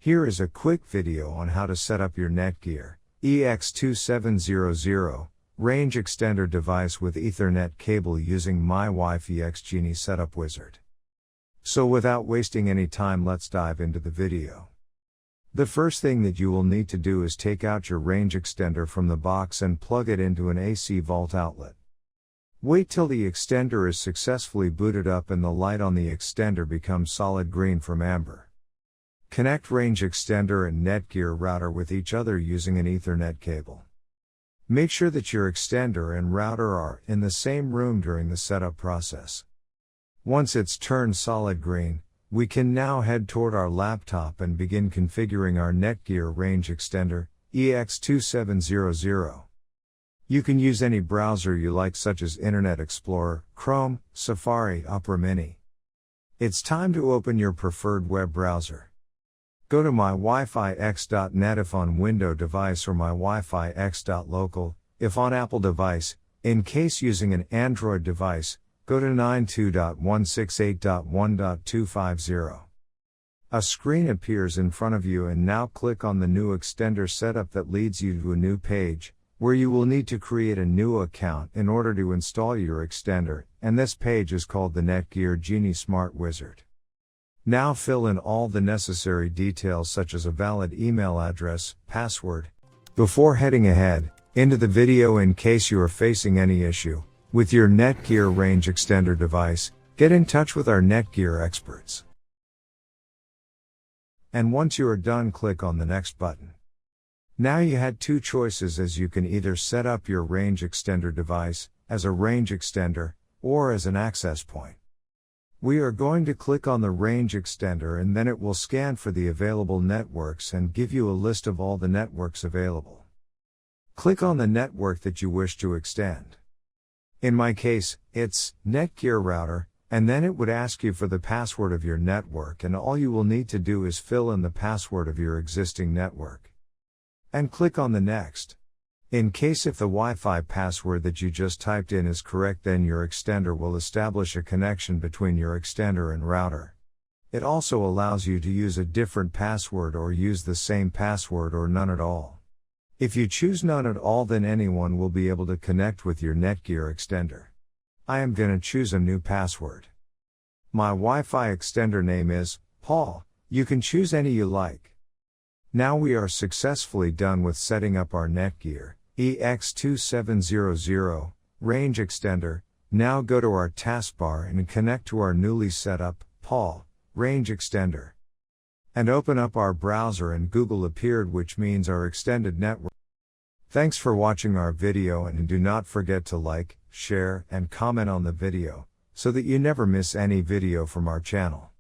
Here is a quick video on how to set up your Netgear EX2700 Range Extender device with Ethernet cable using Mywifiext Setup wizard. So without wasting any time, let's dive into the video. The first thing that you will need to do is take out your range extender from the box and plug it into an AC vault outlet. Wait till the extender is successfully booted up and the light on the extender becomes solid green from amber. Connect range extender and Netgear router with each other using an Ethernet cable. Make sure that your extender and router are in the same room during the setup process. Once it's turned solid green, we can now head toward our laptop and begin configuring our Netgear Range Extender EX2700. You can use any browser you like, such as Internet Explorer, Chrome, Safari, Opera Mini. It's time to open your preferred web browser. Go to mywifiext.net if on Windows device, or mywifiext.local if on Apple device. In case using an Android device, go to 92.168.1.250. A screen appears in front of you, and now click on the new extender setup that leads you to a new page, where you will need to create a new account in order to install your extender, and this page is called the Netgear Genie Smart Wizard. Now fill in all the necessary details, such as a valid email address, password. Before heading ahead into the video, in case you are facing any issue with your Netgear Range Extender device, get in touch with our Netgear experts. And once you are done, click on the next button. Now you had two choices, as you can either set up your range extender device as a range extender or as an access point. We are going to click on the range extender, and then it will scan for the available networks and give you a list of all the networks available. Click on the network that you wish to extend. In my case, it's Netgear router, and then it would ask you for the password of your network, and all you will need to do is fill in the password of your existing network. And click on the next. In case if the Wi-Fi password that you just typed in is correct, then your extender will establish a connection between your extender and router. It also allows you to use a different password or use the same password or none at all. If you choose none at all, then anyone will be able to connect with your Netgear extender. I am gonna choose a new password. My Wi-Fi extender name is Paul. You can choose any you like. Now we are successfully done with setting up our Netgear EX2700 Range Extender. Now go to our taskbar and connect to our newly set up Paul Range Extender. And open up our browser, and Google appeared, which means our extended network. Thanks for watching our video, and do not forget to like, share, and comment on the video, so that you never miss any video from our channel.